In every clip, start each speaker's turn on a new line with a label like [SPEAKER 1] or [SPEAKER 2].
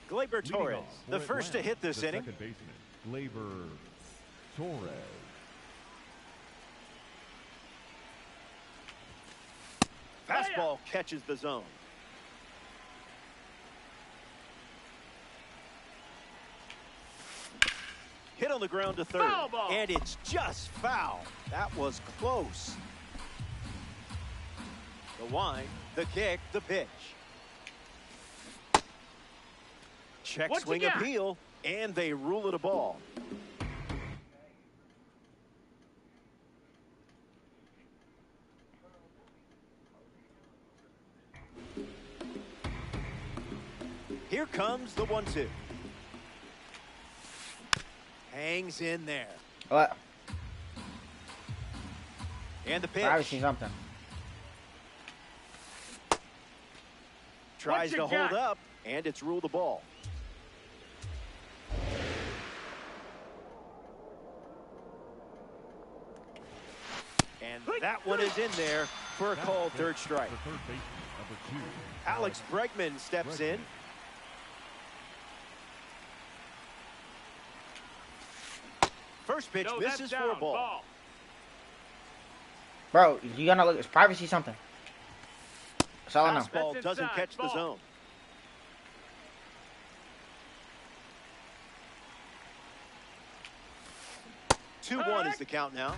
[SPEAKER 1] Gleyber Torres, the first to hit this inning.
[SPEAKER 2] Second baseman, Gleyber Torres.
[SPEAKER 1] Fastball catches the zone. Hit on the ground to third, and it's just foul. That was close. The wind, the kick, the pitch. Check swing appeal, and they rule it a ball. Here comes the 1-2. Hangs in there.
[SPEAKER 3] What?
[SPEAKER 1] And the pitch.
[SPEAKER 3] I see something.
[SPEAKER 1] Tries to hold up, and it's ruled a ball. And that one is in there for a called third strike. Alex Bregman steps in. First pitch misses for a ball.
[SPEAKER 3] Bro, you gotta look. It's privacy something. That's all I know.
[SPEAKER 1] Fastball doesn't catch the zone. Two 2-1 is the count now.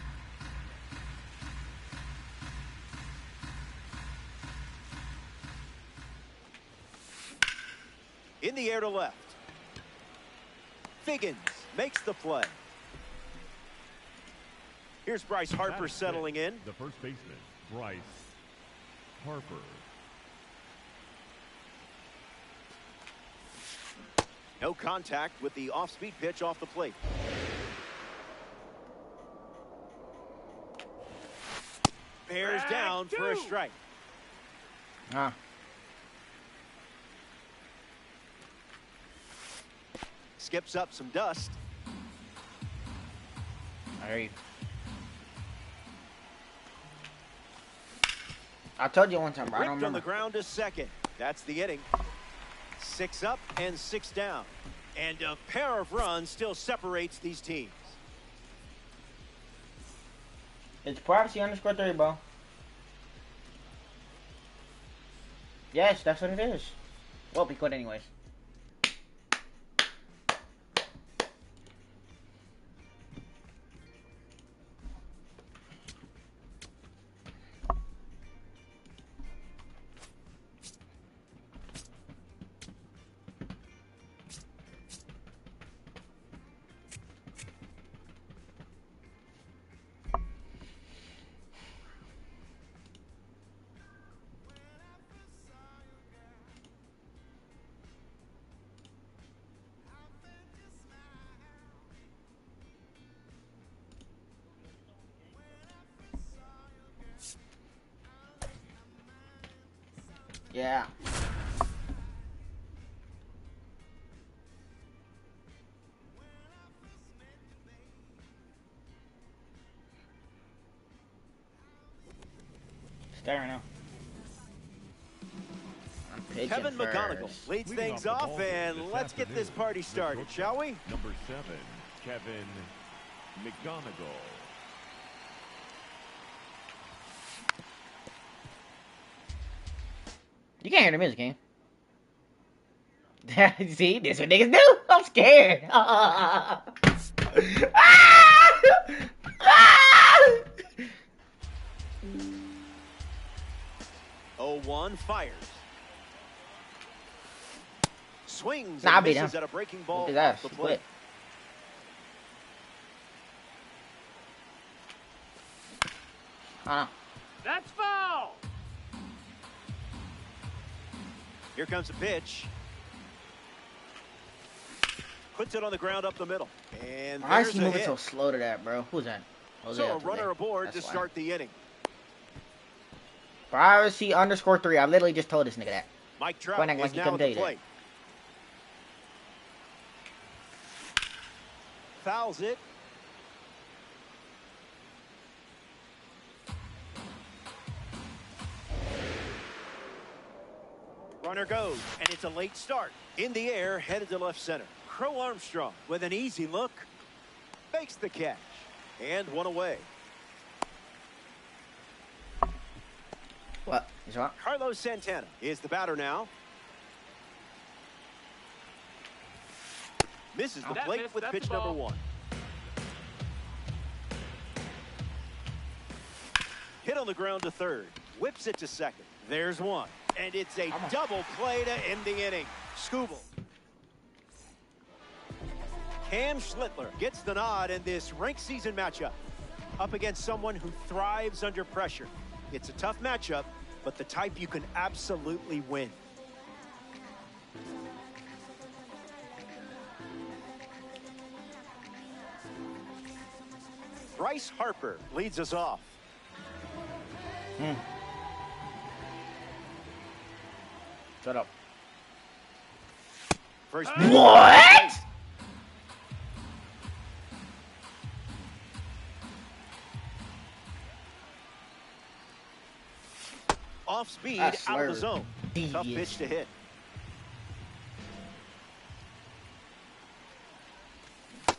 [SPEAKER 1] In the air to left. Figgins makes the play. Here's Bryce Harper settling in.
[SPEAKER 2] The first baseman, Bryce Harper.
[SPEAKER 1] No contact with the off-speed pitch off the plate. Bears down for a strike. Skips up some dust.
[SPEAKER 3] I told you one time, bro. I don't
[SPEAKER 1] Ripped on
[SPEAKER 3] remember.
[SPEAKER 1] the ground to second. That's the inning. 6 up and 6 down. And a pair of runs still separates these teams.
[SPEAKER 3] It's privacy _3, bro. Yes, that's what it is. Well, we quit anyways. Yeah. Stay right now.
[SPEAKER 1] Kevin McGonigal leads things off, and let's get this party started, shall we?
[SPEAKER 2] Number 7, Kevin McGonigal.
[SPEAKER 3] You can't hear the music, can you? See, this is what niggas do. I'm scared.
[SPEAKER 1] 0-1 fires. Swings
[SPEAKER 3] Nah,
[SPEAKER 1] and
[SPEAKER 3] beat him.
[SPEAKER 1] misses at a breaking ball
[SPEAKER 3] His
[SPEAKER 1] off
[SPEAKER 3] ass.
[SPEAKER 1] the
[SPEAKER 3] He
[SPEAKER 1] plate.
[SPEAKER 3] Quit.
[SPEAKER 1] That's foul. Here comes the pitch. Puts it on the ground up the middle. And
[SPEAKER 3] Why is
[SPEAKER 1] there's
[SPEAKER 3] he
[SPEAKER 1] a
[SPEAKER 3] moving
[SPEAKER 1] hit.
[SPEAKER 3] so slow to that, bro? Who's that?
[SPEAKER 1] So a runner aboard
[SPEAKER 3] That's
[SPEAKER 1] to
[SPEAKER 3] why.
[SPEAKER 1] start the inning.
[SPEAKER 3] Privacy _3. I literally just told this nigga that.
[SPEAKER 1] Mike Trout
[SPEAKER 3] Quite like
[SPEAKER 1] is
[SPEAKER 3] he
[SPEAKER 1] now
[SPEAKER 3] couldn't
[SPEAKER 1] at the
[SPEAKER 3] tell you
[SPEAKER 1] plate. Fouls it. Runner Runner goes, and it's a late start. In the air, headed to left center. Crow Armstrong with an easy look. Makes the catch. And one away.
[SPEAKER 3] What? Is what?
[SPEAKER 1] Carlos Santana is the batter now. Misses the plate with pitch number 1. Hit on the ground to third. Whips it to second. There's one. And it's a double play to end the inning. Skubal. Cam Schlittler gets the nod in this ranked season matchup. Up against someone who thrives under pressure. It's a tough matchup, but the type you can absolutely win. Bryce Harper leads us off.
[SPEAKER 3] Shut up.
[SPEAKER 1] First
[SPEAKER 3] What?
[SPEAKER 1] off speed,
[SPEAKER 3] That's
[SPEAKER 1] out of the
[SPEAKER 3] slurred.
[SPEAKER 1] zone. Tough pitch to hit.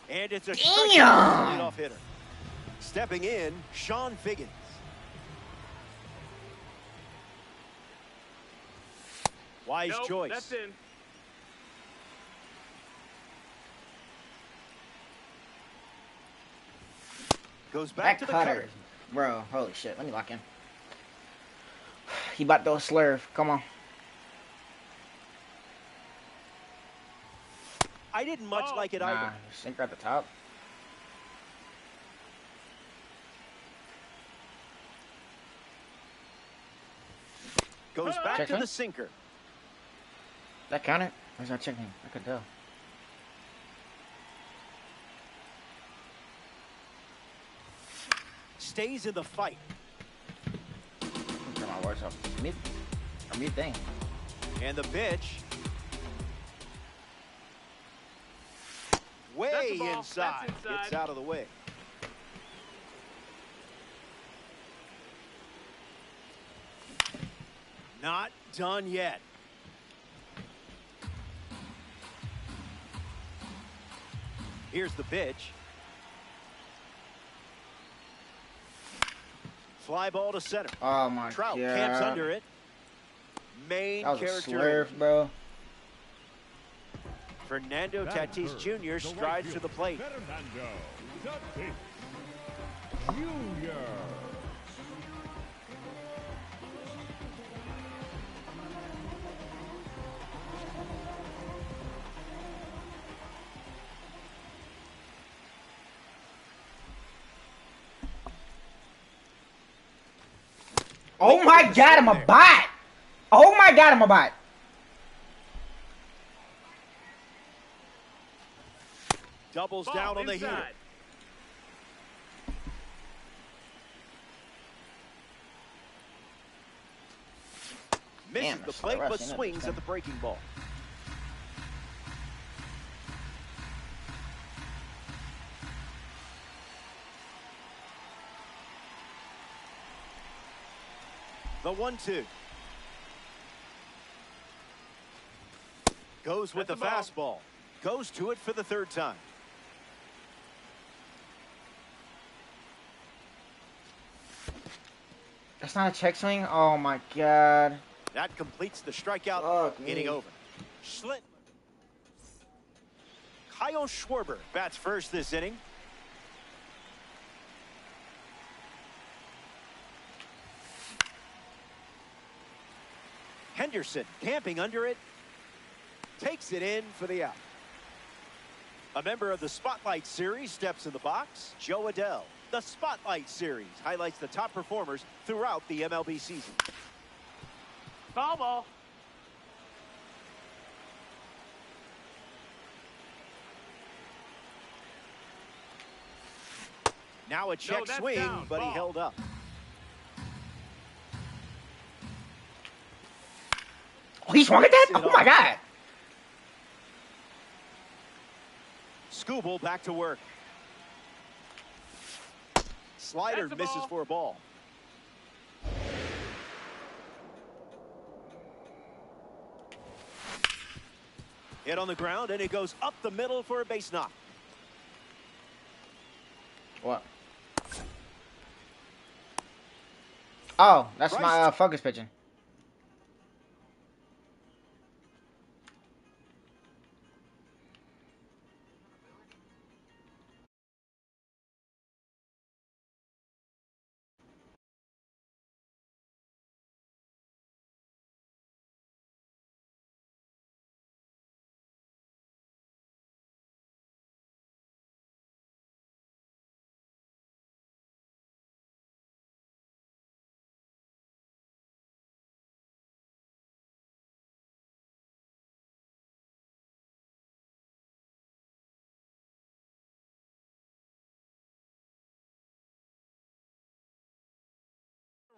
[SPEAKER 1] And it's a leadoff hitter. Stepping in, Sean Figgins. Wise choice.
[SPEAKER 4] That's in.
[SPEAKER 1] Goes back
[SPEAKER 3] That
[SPEAKER 1] to the
[SPEAKER 3] cutter.
[SPEAKER 1] cutter.
[SPEAKER 3] Bro, holy shit. Let me lock in. He about to slurve. Come on.
[SPEAKER 1] I didn't much like it
[SPEAKER 3] Nah,
[SPEAKER 1] either.
[SPEAKER 3] sinker at the top.
[SPEAKER 1] Goes back
[SPEAKER 3] Check
[SPEAKER 1] to
[SPEAKER 3] me.
[SPEAKER 1] the sinker.
[SPEAKER 3] That counted? Or is that checking? I could tell.
[SPEAKER 1] Stays in the fight.
[SPEAKER 3] Turn my words up. Mute thing.
[SPEAKER 1] And the pitch. Way
[SPEAKER 4] That's the ball.
[SPEAKER 1] inside.
[SPEAKER 4] That's inside.
[SPEAKER 1] It's out of the way. Not done yet. Here's the pitch. Fly ball to center.
[SPEAKER 3] Oh my
[SPEAKER 1] Trout
[SPEAKER 3] god.
[SPEAKER 1] camps under it. Main
[SPEAKER 3] That was a
[SPEAKER 1] character.
[SPEAKER 3] slurve, bro.
[SPEAKER 1] Fernando
[SPEAKER 2] Batter,
[SPEAKER 1] Tatis Jr.
[SPEAKER 2] the right
[SPEAKER 1] strides to
[SPEAKER 2] fielder,
[SPEAKER 1] the plate.
[SPEAKER 2] Fernando Tatis Jr.
[SPEAKER 3] Oh my god, I'm a bot! Oh my god, I'm a bot!
[SPEAKER 1] Doubles
[SPEAKER 4] Ball
[SPEAKER 1] down on the
[SPEAKER 4] inside.
[SPEAKER 1] heater. Misses
[SPEAKER 3] Damn,
[SPEAKER 1] the
[SPEAKER 3] that's
[SPEAKER 1] plate,
[SPEAKER 3] rush,
[SPEAKER 1] but
[SPEAKER 3] ain't it?
[SPEAKER 1] swings at the breaking ball. The 1-2. Goes with the
[SPEAKER 4] That's the
[SPEAKER 1] fastball. Goes to it for the third time.
[SPEAKER 3] That's not a check swing? Oh my god.
[SPEAKER 1] That completes the strikeout
[SPEAKER 3] Fuck
[SPEAKER 1] inning
[SPEAKER 3] me.
[SPEAKER 1] over. Schlittler. Kyle Schwarber bats first this inning. Henderson camping under it. Takes it in for the out. A member of the Spotlight Series steps in the box. Joe Adell. The Spotlight Series highlights the top performers throughout the MLB season.
[SPEAKER 4] Foul ball.
[SPEAKER 1] Now a check
[SPEAKER 4] that's
[SPEAKER 1] swing,
[SPEAKER 4] down.
[SPEAKER 1] but he
[SPEAKER 4] Ball.
[SPEAKER 1] held up.
[SPEAKER 3] Oh, he swung at that? Oh my god.
[SPEAKER 1] Skubal back to work. Slider
[SPEAKER 4] That's a
[SPEAKER 1] misses
[SPEAKER 4] ball.
[SPEAKER 1] for a ball. Hit on the ground, and it goes up the middle for a base knock.
[SPEAKER 3] What? Oh, that's
[SPEAKER 1] Bryce.
[SPEAKER 3] my focus pitching.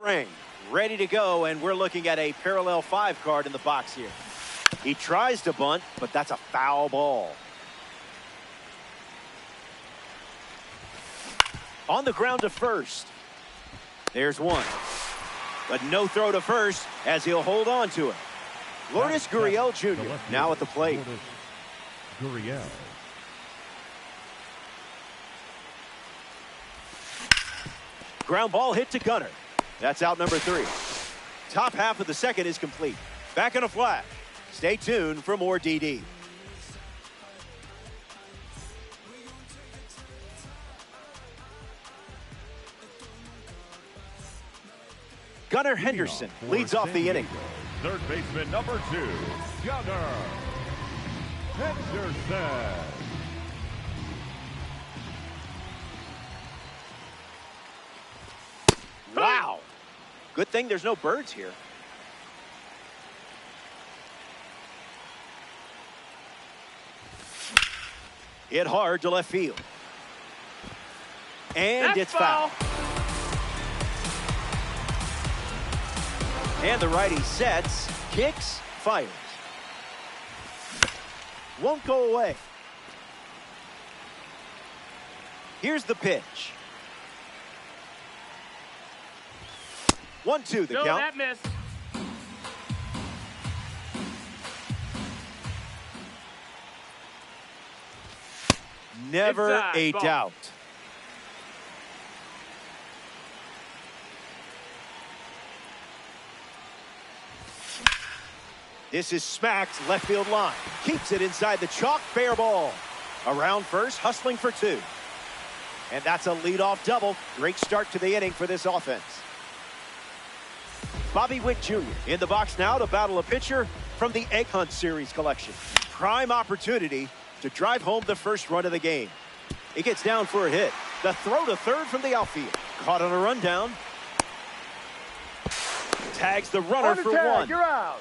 [SPEAKER 1] Ring, ready to go, and we're looking at a parallel 5 card in the box here. He tries to bunt, but that's a foul ball. On the ground to first. There's one. But no throw to first as he'll hold on to it. Lourdes Gurriel Jr. now at the plate.
[SPEAKER 2] Lourdes Gurriel.
[SPEAKER 1] Ground ball hit to Gunnar. That's out number 3. Top half of the second is complete. Back in a flash. Stay tuned for more DD. Gunnar Henderson leads off the inning.
[SPEAKER 2] Third baseman number 2, Gunnar Henderson.
[SPEAKER 1] Wow. Good thing there's no birds here. Hit hard to left field. And
[SPEAKER 4] That's
[SPEAKER 1] it's foul. And the righty sets, kicks, fires. Won't go away. Here's the pitch. 1-2 the
[SPEAKER 4] No,
[SPEAKER 1] count.
[SPEAKER 4] that miss.
[SPEAKER 1] Never
[SPEAKER 4] Inside,
[SPEAKER 1] a
[SPEAKER 4] ball.
[SPEAKER 1] doubt. This is smacked left field line. Keeps it inside the chalk, fair ball. Around first, hustling for 2. And that's a leadoff double. Great start to the inning for this offense. Bobby Witt Jr. in the box now to battle a pitcher from the Egg Hunt Series collection. Prime opportunity to drive home the first run of the game. He gets down for a hit. The throw to third from the outfield. Caught on a rundown. Tags the runner for 1.
[SPEAKER 4] You're out.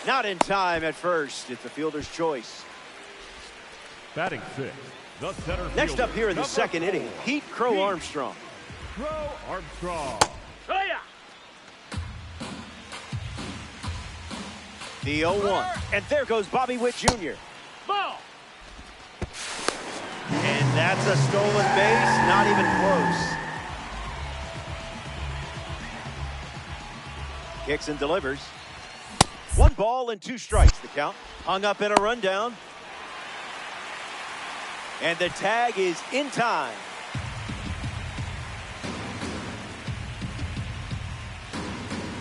[SPEAKER 1] Not in time at first. It's the fielder's choice.
[SPEAKER 2] Batting 6, the center
[SPEAKER 1] Next
[SPEAKER 2] fielder,
[SPEAKER 1] up here in the
[SPEAKER 2] number
[SPEAKER 1] second
[SPEAKER 2] 4,
[SPEAKER 1] inning, Pete Crow
[SPEAKER 2] Pete
[SPEAKER 1] Armstrong.
[SPEAKER 2] Crow Armstrong.
[SPEAKER 4] Oh, yeah.
[SPEAKER 1] The 0-1. And there goes Bobby Witt Jr.
[SPEAKER 4] Ball.
[SPEAKER 1] And that's a stolen base. Not even close. Kicks and delivers. 1 ball and 2 strikes, the count. Hung up in a rundown. And the tag is in time.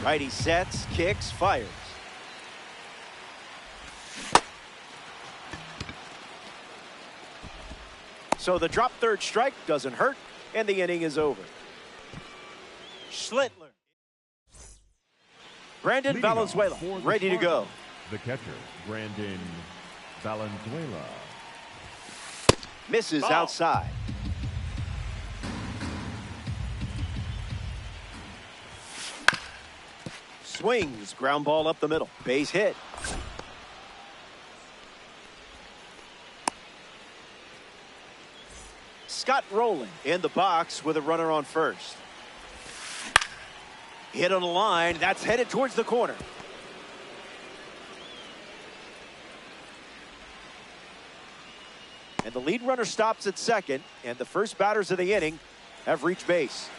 [SPEAKER 1] Righty sets, kicks, fires. So the drop third strike doesn't hurt, and the inning is over. Schlittler. Brandon
[SPEAKER 2] Leading off
[SPEAKER 1] Valenzuela,
[SPEAKER 2] for the
[SPEAKER 1] ready to go.
[SPEAKER 2] Cardinals, the catcher, Brandon Valenzuela.
[SPEAKER 1] Misses
[SPEAKER 4] Ball.
[SPEAKER 1] outside. Swings, ground ball up the middle. Base hit. Scott Rowland in the box with a runner on first. Hit on the line. That's headed towards the corner. And the lead runner stops at second, and the first batters of the inning have reached base.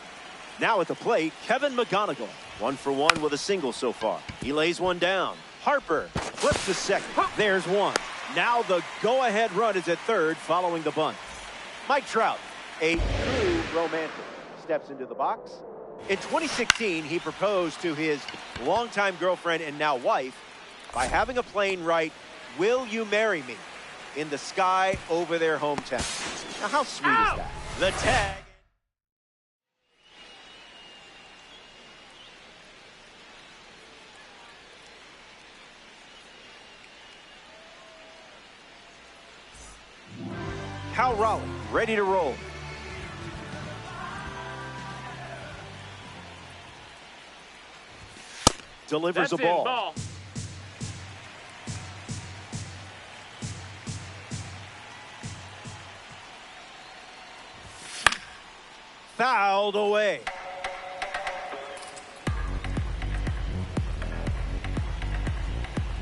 [SPEAKER 1] Now at the plate, Kevin McGonigal. 1 for 1 with a single so far. He lays one down. Harper Flips to second. There's one. Now the go-ahead run is at third following the bunt. Mike Trout, a true romantic, steps into the box. In 2016, he proposed to his longtime girlfriend and now wife by having a plane write, "Will you marry me?" in the sky over their hometown. Now, how sweet is that? The tag. Cal Raleigh, ready to roll. Delivers
[SPEAKER 4] That's
[SPEAKER 1] a ball.
[SPEAKER 4] ball.
[SPEAKER 1] Fouled away.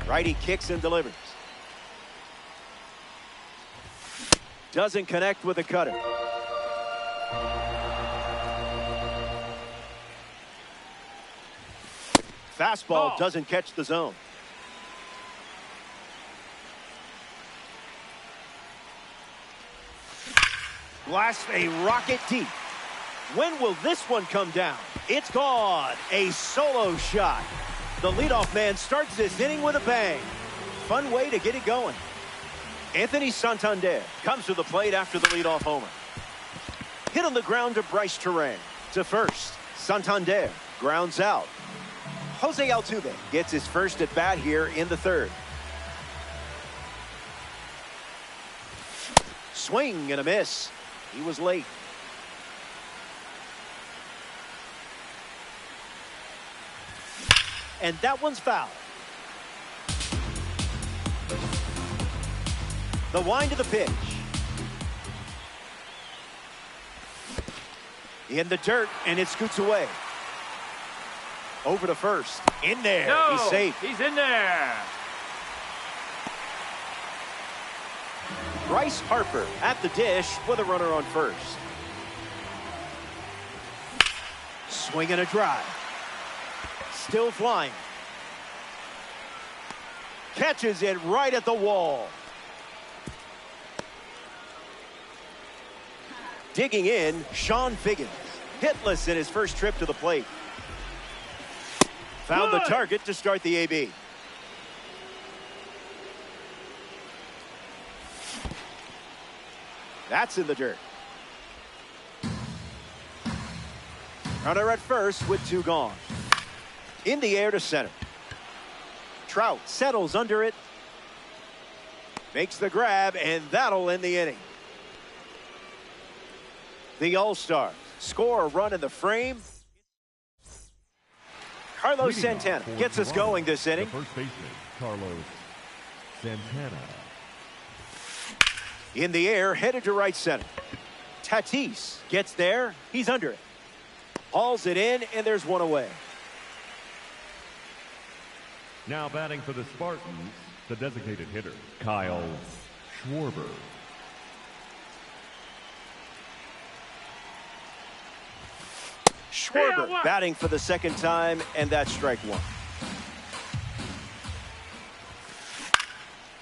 [SPEAKER 1] Righty kicks and delivers. Doesn't connect with the cutter. Fastball doesn't catch the zone. Blasts a rocket deep. When will this one come down? It's gone. A solo shot. The leadoff man starts this inning with a bang. Fun way to get it going. Anthony Santander comes to the plate after the leadoff homer. Hit on the ground to Bryce Terang. To first, Santander grounds out. Jose Altuve gets his first at bat here in the third. Swing and a miss. He was late. And that one's foul. The wind of the pitch. In the dirt, and it scoots away. Over to first. In there.
[SPEAKER 4] No,
[SPEAKER 1] he's safe.
[SPEAKER 4] He's in there.
[SPEAKER 1] Bryce Harper at the dish with a runner on first. Swing and a drive. Still flying. Catches it right at the wall. Digging in, Sean Figgins. Hitless in his first trip to the plate. Found the target to start the AB. That's in the dirt. Runner at first with two gone. In the air to center. Trout settles under it. Makes the grab, and that'll end the inning. The All-Stars score a run in the frame. Carlos Santana gets us going this inning.
[SPEAKER 2] The first baseman, Carlos Santana.
[SPEAKER 1] In the air, headed to right center. Tatis gets there. He's under it. Hauls it in, and there's one away.
[SPEAKER 2] Now batting for the Spartans, the designated hitter, Kyle Schwarber.
[SPEAKER 1] Schwarber batting for the second time, and that's strike one.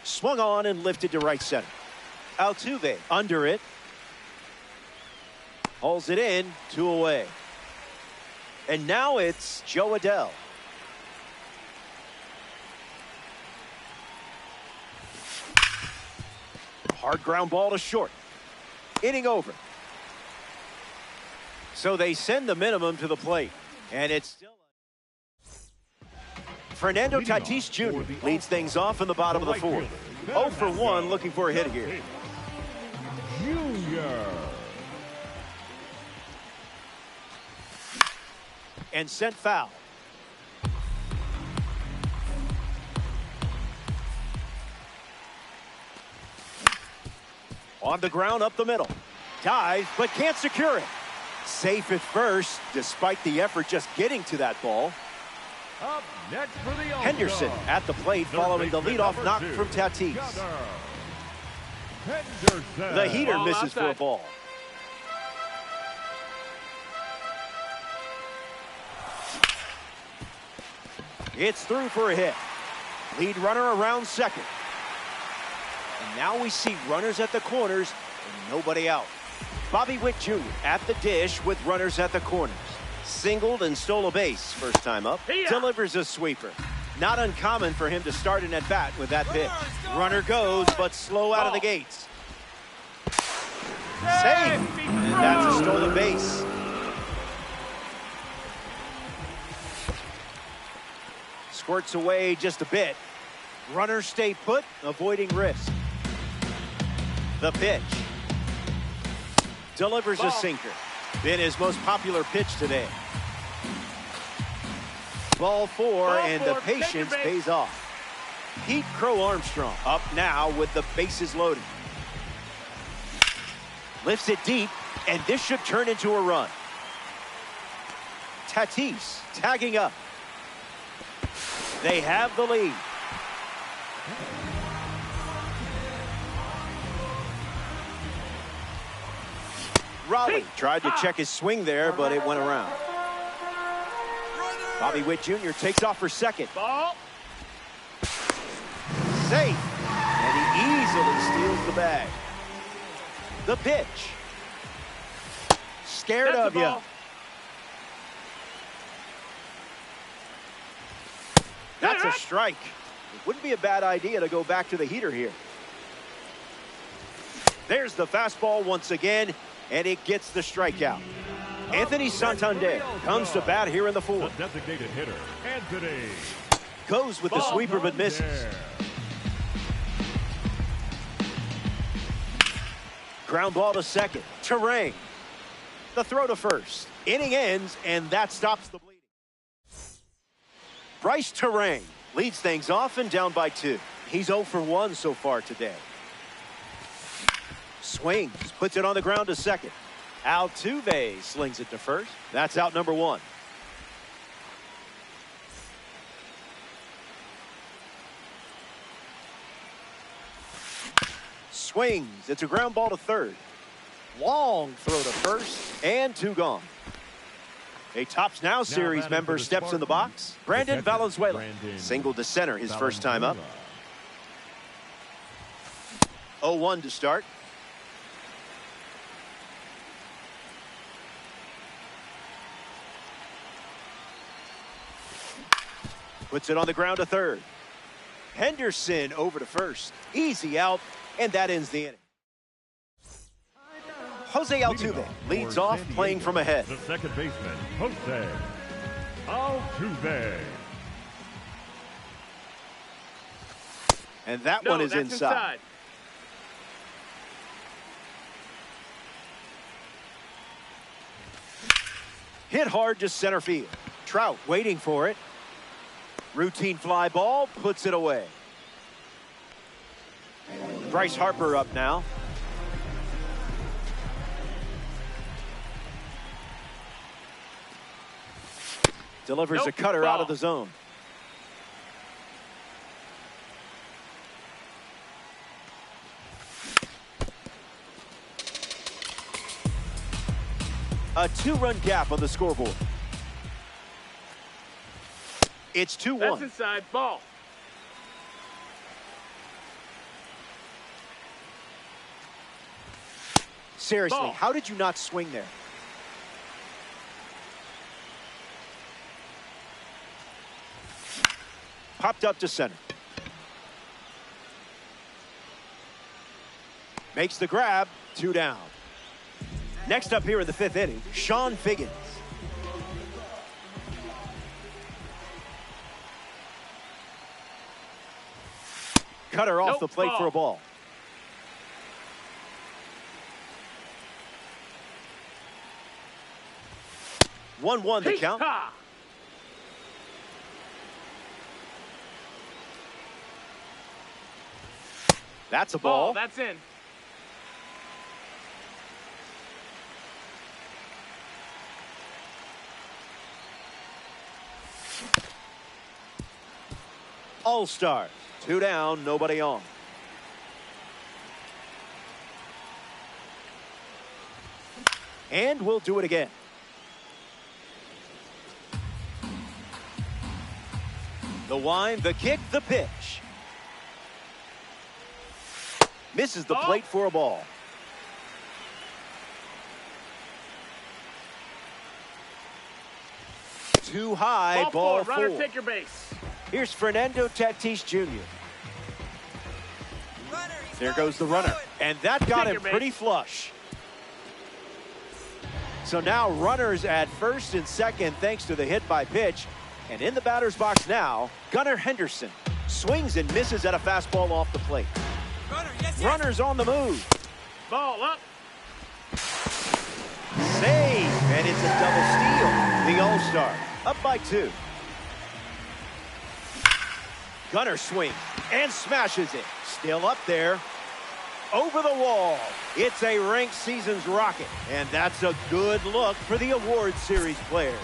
[SPEAKER 1] Swung on and lifted to right center. Altuve under it. Hauls it in, two away. And now it's Jo Adell. Hard ground ball to short. Inning over. So they send the minimum to the plate. And it's still... Fernando Tatis Jr. leads things off in the bottom of the fourth. 0 for 1, looking for a hit here.
[SPEAKER 2] Junior.
[SPEAKER 1] And sent foul. On the ground up the middle. Dive, but can't secure it. Safe at first, despite the effort just getting to that ball.
[SPEAKER 2] Up next for the
[SPEAKER 1] Henderson at the plate following the leadoff knock from Tatis.
[SPEAKER 2] Henderson.
[SPEAKER 1] The heater
[SPEAKER 4] Ball
[SPEAKER 1] misses for a
[SPEAKER 4] outside.
[SPEAKER 1] ball. It's through for a hit. Lead runner around second. And now we see runners at the corners and nobody out. Bobby Witt Jr. at the dish with runners at the corners. Singled and stole a base first time up. Delivers a sweeper. Not uncommon for him to start an at-bat with that pitch. Runner goes, but slow out of the gates. Safe. And that's a stolen base. Squirts away just a bit. Runners stay put, avoiding risk. The pitch. Delivers a sinker. Been his most popular pitch today. Ball four, and the patience pays off. Pete Crow Armstrong up now with the bases loaded. Lifts it deep, and this should turn into a run. Tatis tagging up. They have the lead. Raleigh tried to check his swing there, but it went around. Bobby Witt Jr. takes off for second.
[SPEAKER 4] Ball.
[SPEAKER 1] Safe. And he easily steals the bag. The pitch. Scared of you. That's a strike. It wouldn't be a bad idea to go back to the heater here. There's the fastball once again, and it gets the strikeout. Anthony Santander comes to bat here in the fourth.
[SPEAKER 2] The designated hitter, Anthony.
[SPEAKER 1] Goes with the sweeper but misses. Ground ball to second. Terang. The throw to first. Inning ends, and that stops the bleeding. Bryce Terang leads things off and down by 2. He's 0 for 1 so far today. Swings, puts it on the ground to second. Altuve slings it to first. That's out number 1. Swings. It's a ground ball to third. Long throw to first, and 2 gone. A Tops Now series member steps in the box. Brandon Valenzuela singled to center his first time up. 0-1 to start. Puts it on the ground to third. Henderson over to first. Easy out, and that ends the inning. Jose Altuve leads off playing from ahead.
[SPEAKER 2] The second baseman, Jose Altuve.
[SPEAKER 1] And that one is inside. Hit hard to center field. Trout waiting for it. Routine fly ball, puts it away. Bryce Harper up now. Delivers a cutter out of the zone. A 2-run gap on the scoreboard. It's 2-1.
[SPEAKER 4] That's inside. Ball.
[SPEAKER 1] Seriously,
[SPEAKER 4] Ball.
[SPEAKER 1] how did you not swing there? Popped up to center. Makes the grab. 2 down. Next up here in the 5th inning, Sean Figgins. Cutter off the plate for a ball. One the count. That's a ball.
[SPEAKER 4] That's in.
[SPEAKER 1] All-Stars. 2 down, nobody on. And we'll do it again. The wind, the kick, the pitch. Misses the plate for a ball. Too high, ball four.
[SPEAKER 4] Runner, take your base.
[SPEAKER 1] Here's Fernando Tatis Jr. There goes the runner. And that got him pretty flush. So now runners at first and second thanks to the hit by pitch. And in the batter's box now, Gunnar Henderson swings and misses at a fastball off the plate. Runners on the move.
[SPEAKER 4] Ball up.
[SPEAKER 1] Save, and it's a double steal. The All-Star up by 2. Gunnar swings and smashes it. Still up there. Over the wall. It's a ranked season's rocket. And that's a good look for the award series players.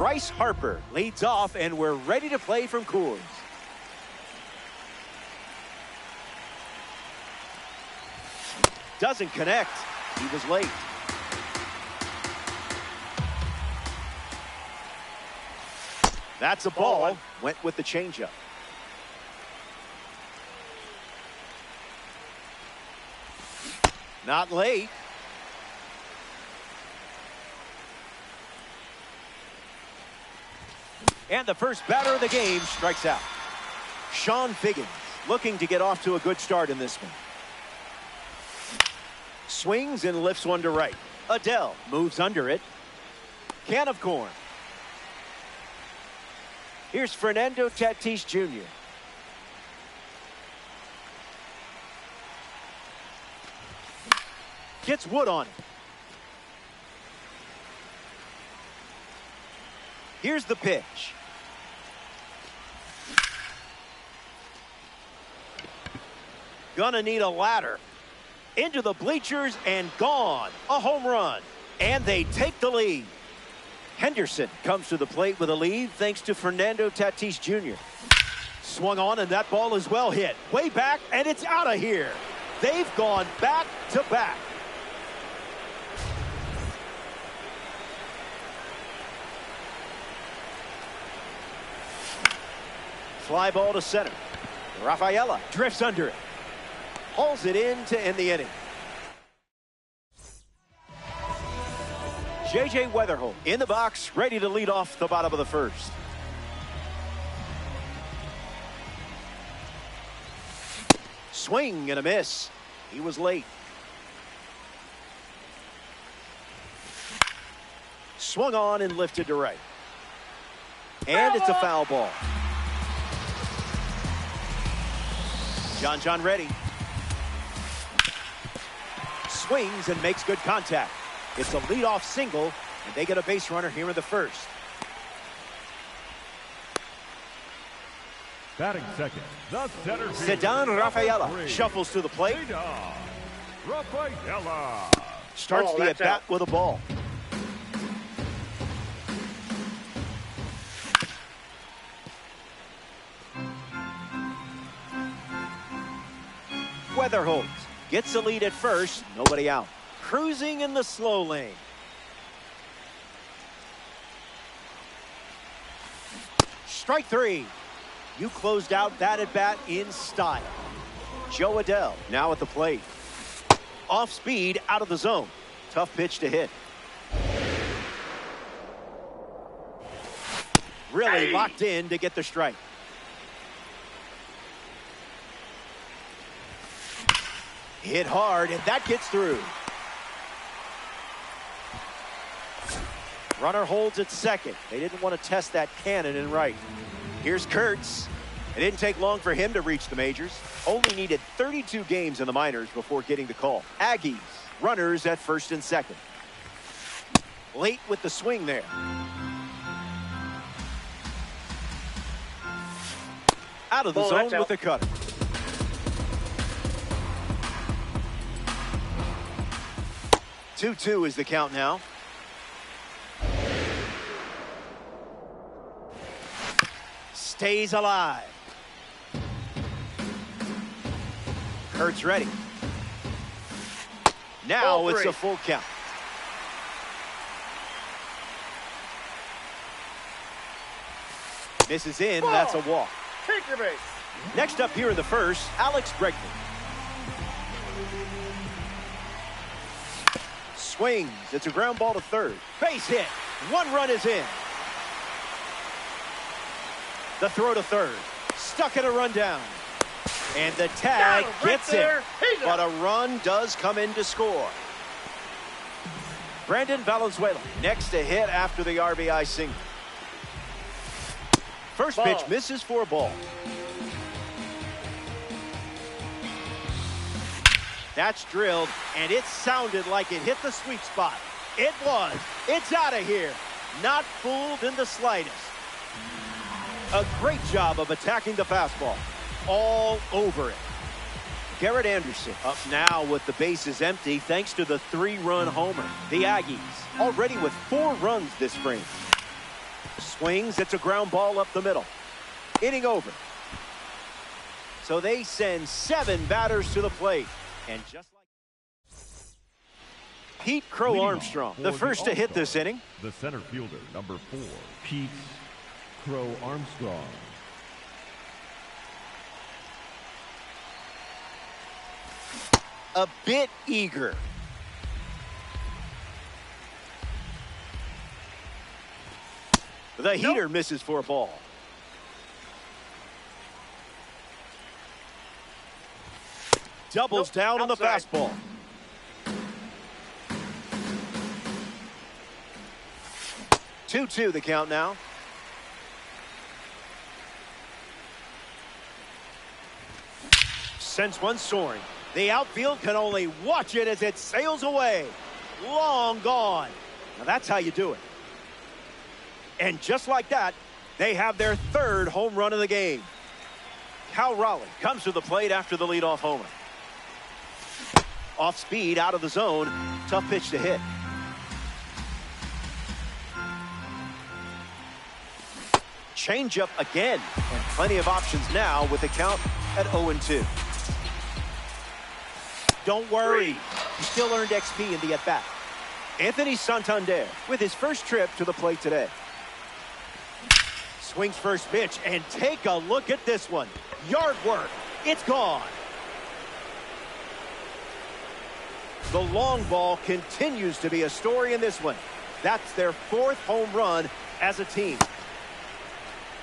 [SPEAKER 1] Bryce Harper leads off, and we're ready to play from Coors. Doesn't connect. He was late. That's a ball. Went with the changeup. Not late. And the first batter of the game strikes out. Sean Figgins looking to get off to a good start in this one. Swings and lifts one to right. Adell moves under it. Can of corn. Here's Fernando Tatis Jr. Gets Wood on it. Here's the pitch. Gonna need a ladder. Into the bleachers and gone. A home run. And they take the lead. Henderson comes to the plate with a lead thanks to Fernando Tatis Jr. Swung on, and that ball is well hit. Way back, and it's out of here. They've gone back to back. Fly ball to center. Rafaela drifts under it. Hauls it in to end the inning. J.J. Weatherholt in the box, ready to lead off the bottom of the first. Swing and a miss. He was late. Swung on and lifted to right. And it's a foul ball. John ready. Swings and makes good contact. It's a leadoff single, and they get a base runner here in the first.
[SPEAKER 2] Batting second, the center fielder.
[SPEAKER 1] Ceddanne Rafaela shuffles to the plate.
[SPEAKER 2] Ceddanne Rafaela
[SPEAKER 1] Starts the at-bat with a ball. Weatherholt gets the lead at first. Nobody out. Cruising in the slow lane. Strike three. You closed out that at bat in style. Jo Adell now at the plate. Off speed, out of the zone. Tough pitch to hit. Really locked in to get the strike. Hit hard, and that gets through. Runner holds at second. They didn't want to test that cannon in right. Here's Kurtz. It didn't take long for him to reach the majors. Only needed 32 games in the minors before getting the call. Aggies, runners at first and second. Late with the swing there. Out of the zone with the cutter. Two is the count now. Stays alive. Kurtz ready. Now it's a full count. Misses in. Ball. That's a walk.
[SPEAKER 4] Take your base.
[SPEAKER 1] Next up here in the first, Alex Bregman. Swings. It's a ground ball to third. Base hit. One run is in. The throw to third. Stuck in a rundown. And the tag gets it. But a run does come in to score. Brandon Valenzuela next to hit after the RBI single. First pitch misses for a ball. That's drilled, and it sounded like it hit the sweet spot. It was. It's out of here. Not fooled in the slightest. A great job of attacking the fastball. All over it. Garrett Anderson up now with the bases empty thanks to the 3-run homer. The Aggies already with 4 runs this spring. Swings. It's a ground ball up the middle. Inning over. So they send 7 batters to the plate. And just like Pete Crow Armstrong, the first to hit this inning.
[SPEAKER 2] The center fielder, number 4, Pete Crow Armstrong.
[SPEAKER 1] A bit eager. The heater misses for a ball. Doubles down on the fastball. Two-two the count now. Sends one soaring. The outfield can only watch it as it sails away. Long gone. Now that's how you do it. And just like that, they have their 3rd home run of the game. Cal Raleigh comes to the plate after the leadoff homer. Off speed, out of the zone. Tough pitch to hit. Changeup again. And plenty of options now with the count at 0-2. Don't worry. He still earned XP in the at-bat. Anthony Santander with his first trip to the plate today. Swings first pitch, and take a look at this one. Yard work. It's gone. The long ball continues to be a story in this one. That's their 4th home run as a team.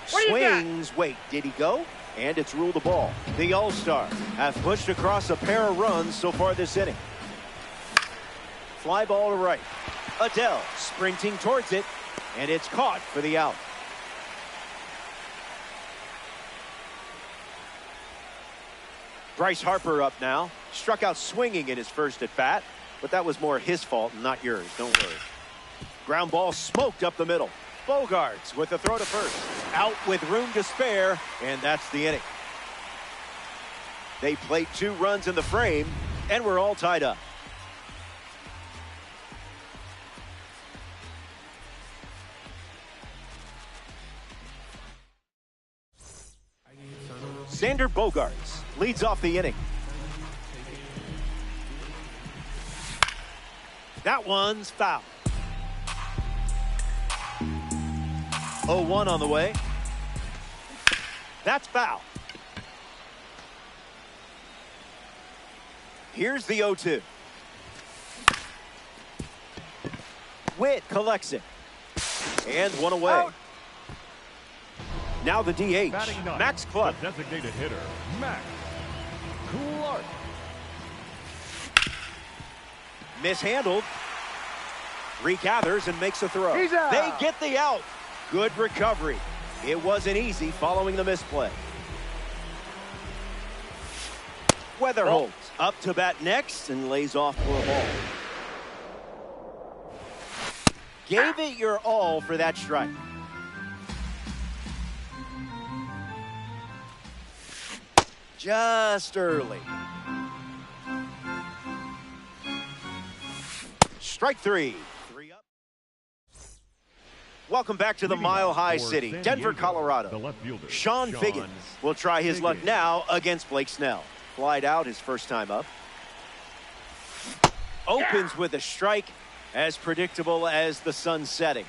[SPEAKER 1] Swings. Wait, did he go? And it's ruled a ball. The All-Stars have pushed across a pair of runs so far this inning. Fly ball to right. Adell sprinting towards it, and it's caught for the out. Bryce Harper up now. Struck out swinging in his first at bat, but that was more his fault and not yours. Don't worry. Ground ball smoked up the middle. Bogaerts with the throw to first. Out with room to spare, and that's the inning. They played 2 runs in the frame, and we're all tied up. Xander Bogaerts leads off the inning. That one's foul. 0-1 on the way. That's foul. Here's the 0-2. Witt collects it. And one away.
[SPEAKER 3] Out.
[SPEAKER 1] Now the DH,
[SPEAKER 2] Batting ninth,
[SPEAKER 1] Max Clark.
[SPEAKER 2] the designated hitter, Max Clark.
[SPEAKER 1] Mishandled. Regathers and makes a throw.
[SPEAKER 3] He's out.
[SPEAKER 1] They get the out. Good recovery. It wasn't easy following the misplay. Weatherholt up to bat next and lays off for a ball. Gave it your all for that strike. Just early. Strike 3. 3 up. Welcome back to the Mile High City, Denver, Colorado.
[SPEAKER 2] The left fielder,
[SPEAKER 1] Sean Figgins will try his luck now against Blake Snell. Flied out his first time up. Opens with a strike, as predictable as the sun setting.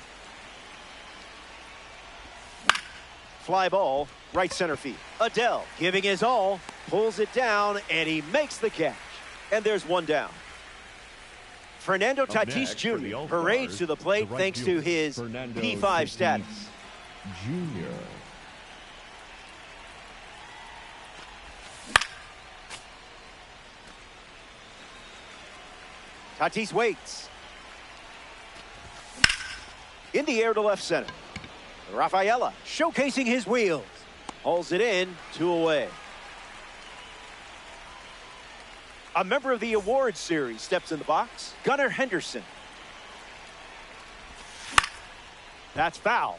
[SPEAKER 1] Fly ball, right center field. Adell giving his all, pulls it down, and he makes the catch. And there's one down. Fernando Tatis Jr. parades to the plate thanks to his P5 status.
[SPEAKER 2] Jr.
[SPEAKER 1] Tatis waits. In the air to left center. Rafaela showcasing his wheels. Hauls it in, 2 away. A member of the awards series steps in the box. Gunnar Henderson. That's foul.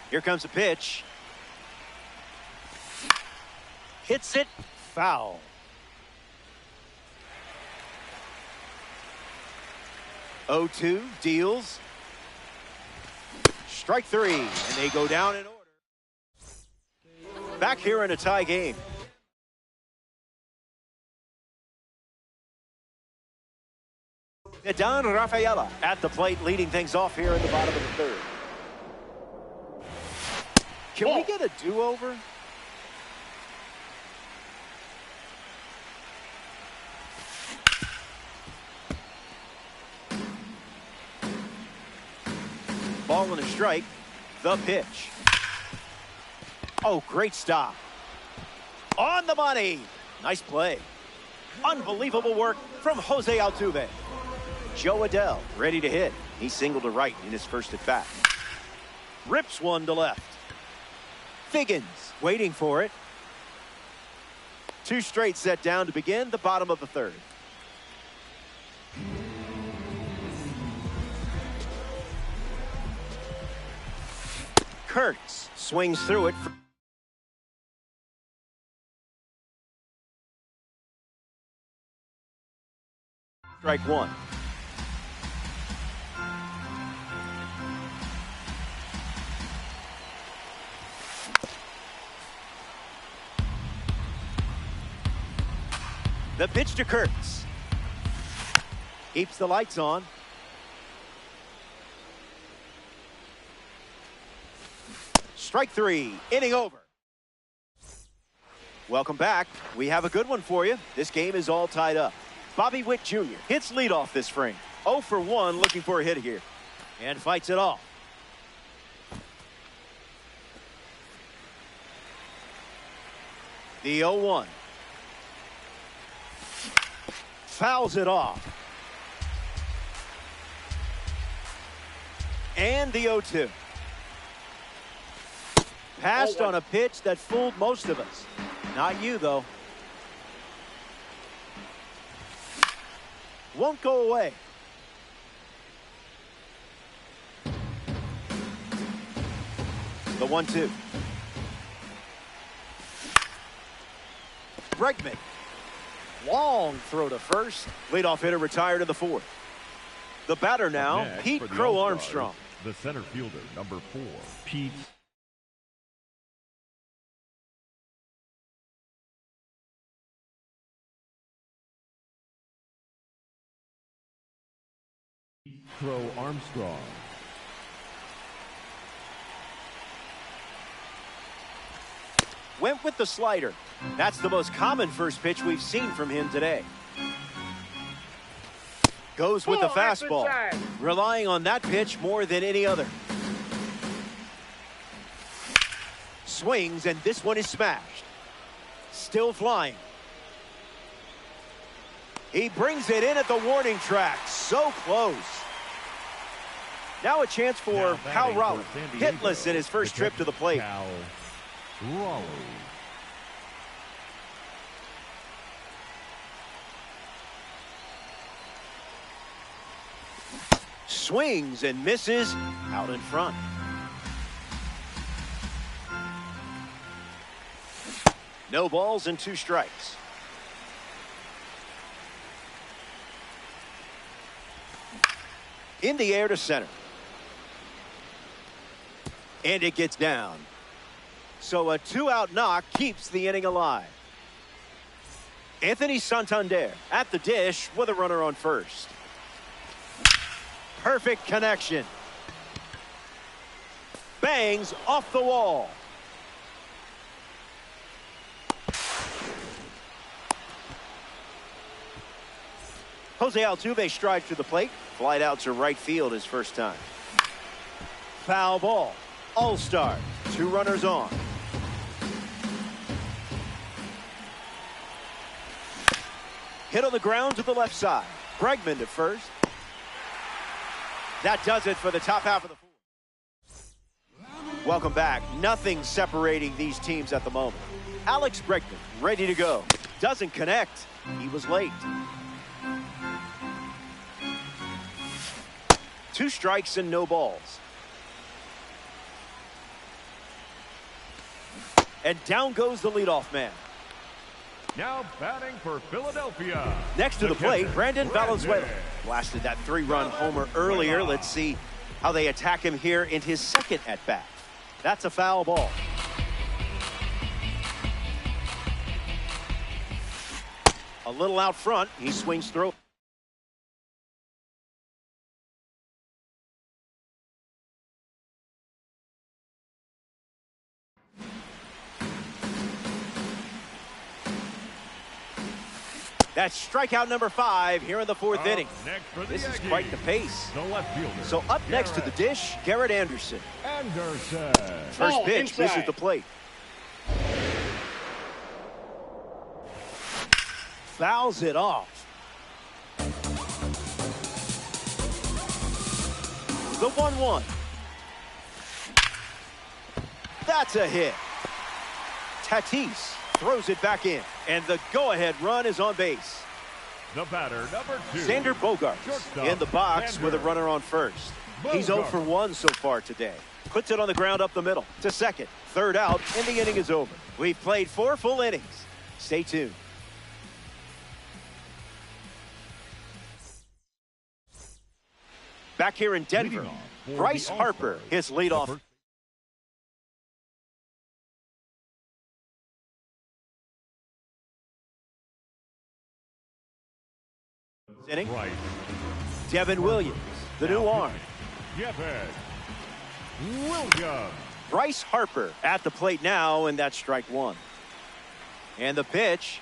[SPEAKER 1] Here comes a pitch. Hits it, foul. Oh, 2 deals. Strike three, and they go down in order. Back here in a tie game. Don Rafaela at the plate, leading things off here in the bottom of the third. Can we get a do-over? Ball and a strike. The pitch. Oh, great stop. On the money. Nice play. Unbelievable work from Jose Altuve. Jo Adell ready to hit. He singled to right in his first at bat. Rips one to left. Figgins waiting for it. Two straight set down to begin the bottom of the third. Kurtz swings through it. Strike one. The pitch to Kurtz. Keeps the lights on. Strike three, inning over. Welcome back. We have a good one for you. This game is all tied up. Bobby Witt Jr. hits leadoff this frame. 0 for 1, looking for a hit here. And fights it off. The 0-1. Fouls it off. And the 0-2. Passed on a pitch that fooled most of us. Not you, though. Won't go away. The 1-2. Bregman. Long throw to first. Leadoff hitter retired in the fourth. The batter now,
[SPEAKER 2] Next,
[SPEAKER 1] Pete
[SPEAKER 2] for the
[SPEAKER 1] Crow
[SPEAKER 2] All-Stars,
[SPEAKER 1] Armstrong.
[SPEAKER 2] The center fielder, number 4, Pete. Crow Armstrong.
[SPEAKER 1] Went with the slider. That's the most common first pitch we've seen from him today. Goes with the fastball, relying on that pitch more than any other. Swings, and this one is smashed. Still flying. He brings it in at the warning track. So close. Now a chance for Cal Raleigh. Hitless in his first trip to the plate.
[SPEAKER 2] Cal Raleigh.
[SPEAKER 1] Swings and misses out in front. No balls and 2 strikes. In the air to center. And it gets down. So a 2-out knock keeps the inning alive. Anthony Santander at the dish with a runner on first. Perfect connection. Bangs off the wall. Jose Altuve strides to the plate. Flight out to right field his first time. Foul ball. All-Star. 2 runners on. Hit on the ground to the left side. Bregman to first. That does it for the top half of the fourth. Welcome back. Nothing separating these teams at the moment. Alex Bregman ready to go. Doesn't connect. He was late. 2 strikes and no balls. And down goes the leadoff man.
[SPEAKER 2] Now batting for Philadelphia.
[SPEAKER 1] Next to the plate, Brandon Valenzuela. Blasted that 3-run homer earlier. Let's see How they attack him here in his second at-bat. That's a foul ball. A little out front. He swings through. That's strikeout number 5 here in the fourth inning. This is quite the pace.
[SPEAKER 2] The left fielder.
[SPEAKER 1] So up next to the dish, Garrett Anderson. First
[SPEAKER 4] Ball
[SPEAKER 1] pitch
[SPEAKER 4] inside.
[SPEAKER 1] misses the plate. Fouls it off. The 1-1. That's a hit. Tatis throws it back in, and the go-ahead run is on base.
[SPEAKER 2] The batter, number 2.
[SPEAKER 1] Xander Bogaerts
[SPEAKER 2] Shortstop,
[SPEAKER 1] in the box
[SPEAKER 2] Xander.
[SPEAKER 1] with a runner on first. He's 0 for 1 so far today. Puts it on the ground up the middle to second. Third out, and the inning is over. We've played 4 full innings. Stay tuned. Back here in Denver,
[SPEAKER 2] Leading off for
[SPEAKER 1] Bryce
[SPEAKER 2] the
[SPEAKER 1] Harper,
[SPEAKER 2] All-Stars.
[SPEAKER 1] his leadoff.
[SPEAKER 2] The first-
[SPEAKER 1] inning.
[SPEAKER 2] Right.
[SPEAKER 1] Devin Williams, the new arm.
[SPEAKER 2] Devin Williams.
[SPEAKER 1] Bryce Harper at the plate now, and that's strike 1. And the pitch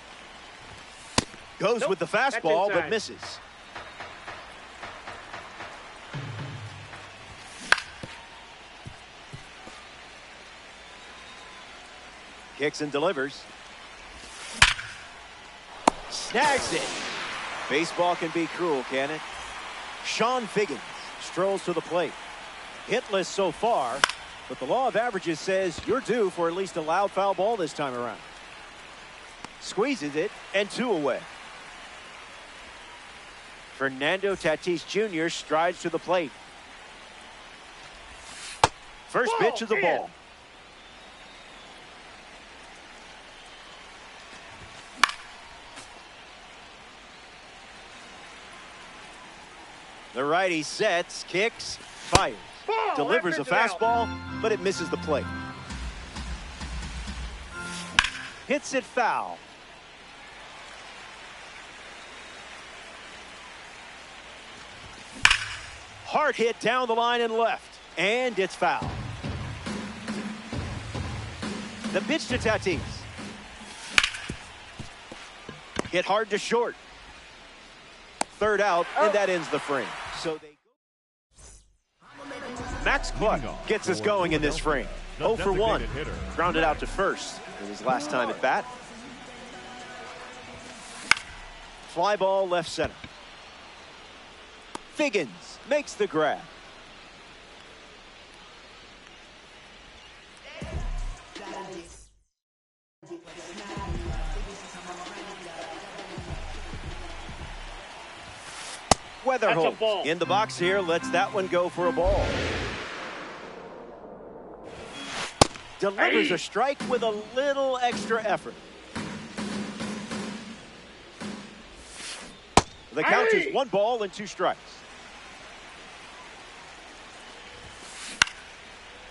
[SPEAKER 1] goes
[SPEAKER 4] Nope,
[SPEAKER 1] with the
[SPEAKER 4] that's
[SPEAKER 1] fastball, but
[SPEAKER 4] inside.
[SPEAKER 1] misses. Kicks and delivers. Snags it. Baseball can be cruel, can it? Sean Figgins strolls to the plate. Hitless so far, but the law of averages says you're due for at least a loud foul ball this time around. Squeezes it, and 2 away. Fernando Tatis Jr. strides to the plate. First
[SPEAKER 4] Ball,
[SPEAKER 1] pitch of the
[SPEAKER 4] in.
[SPEAKER 1] ball. The righty sets, kicks, fires.
[SPEAKER 4] Ball,
[SPEAKER 1] Delivers a
[SPEAKER 4] left into out.
[SPEAKER 1] fastball, but it misses the plate. Hits it foul. Hard hit down the line and left, and it's foul. The pitch to Tatis. Hit hard to short. Third out, and that ends the frame. So they Max Clark gets us going in this frame. 0 for 1. Grounded out to first in his last time at bat. Fly ball left center. Figgins makes the grab. Weatherholt
[SPEAKER 4] ball.
[SPEAKER 1] in the box here, lets that one go for a ball. Delivers a strike with a little extra effort. The count is 1 ball and 2 strikes.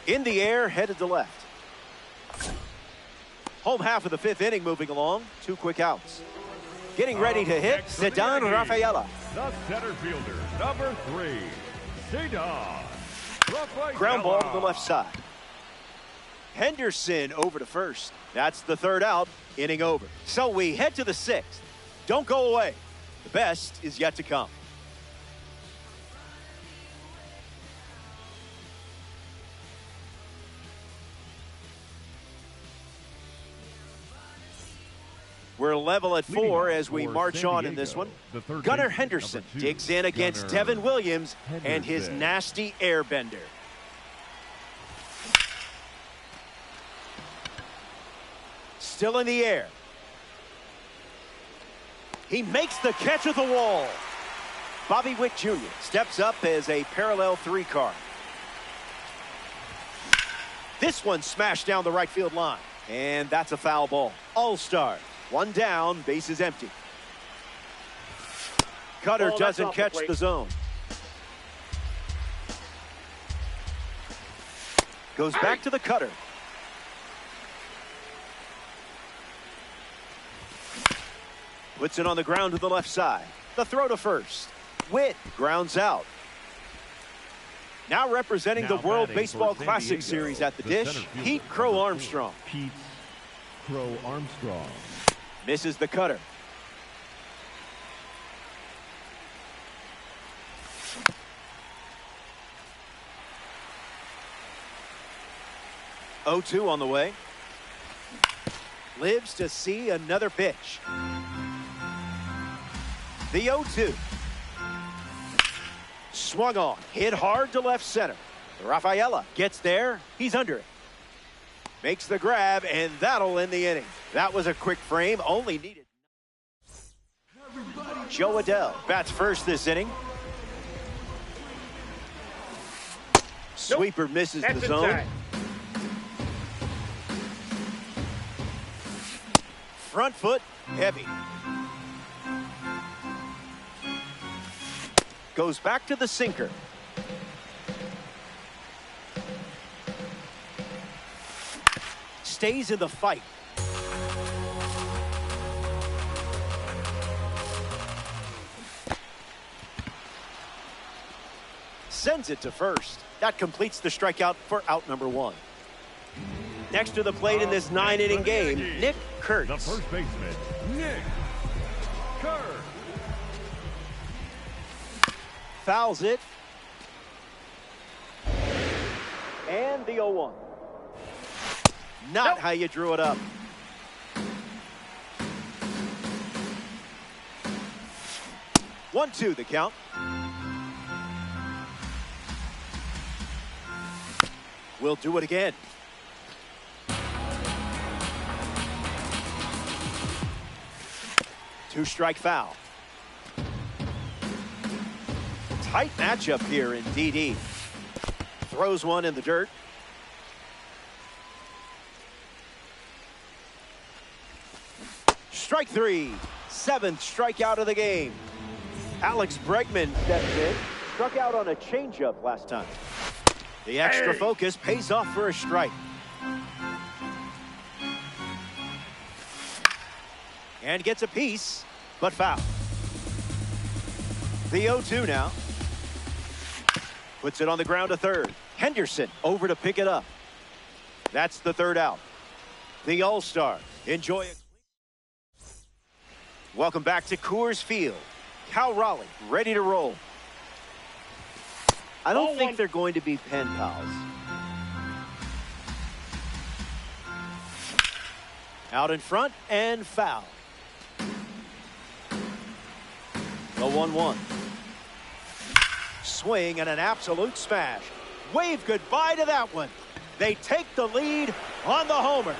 [SPEAKER 1] In the air, headed to left. Home half of the 5th inning moving along. 2 quick outs. Getting ready to hit, Ceddanne Rafaela.
[SPEAKER 2] The center fielder, number 3, Ceddanne Rafaela.
[SPEAKER 1] Ground ball to the left side. Henderson over to first. That's the 3rd out, inning over. So we head to the 6th. Don't go away. The best is yet to come. We're level at 4 as we march on in this one. Gunnar Henderson digs in against Devin Williams and his nasty airbender. Still in the air. He makes the catch at the wall. Bobby Witt Jr. steps up as a parallel 3 card. This one smashed down the right field line. And that's a foul ball. All-Star. 1 down, base is empty. Cutter
[SPEAKER 4] Ball, that's
[SPEAKER 1] doesn't
[SPEAKER 4] off the
[SPEAKER 1] catch
[SPEAKER 4] plate.
[SPEAKER 1] the zone. Goes back to the cutter. Puts it on the ground to the left side. The throw to first. Witt grounds out. Now representing the World Baseball Classic Series at the dish, Pete Crow Armstrong.
[SPEAKER 2] Pete Crow Armstrong.
[SPEAKER 1] Misses the cutter. Oh-2 on the way. Lives to see another pitch. The 0-2. Swung on. Hit hard to left center. Rafaela gets there. He's under it. Makes the grab, and that'll end the inning. That was a quick frame. Only needed. Jo Adell bats first this inning. Sweeper misses the zone. Front foot, heavy. Goes back to the sinker. Stays in the fight. Sends it to first. That completes the strikeout for out number 1. Next to the plate in this 9-inning game, Nick Kurtz.
[SPEAKER 2] The first baseman, Nick Kurtz.
[SPEAKER 1] Fouls it. And the 0-1. Not how you drew it up. One, two, the count. We'll do it again. Two-strike foul. Tight matchup here in DD. Throws one in the dirt. Strike 3. 7th strikeout of the game. Alex Bregman steps in. Struck out on a changeup last time. The extra focus pays off for a strike. And gets a piece, but foul. The 0-2 now. Puts it on the ground to third. Henderson over to pick it up. That's the third out. The All-Star. Enjoy it. Welcome back to Coors Field. Cal Raleigh ready to roll. I don't think they're going to be pen pals. Out in front and foul. The 1-1. Swing and an absolute smash. Wave goodbye to that one. They take the lead on the homer.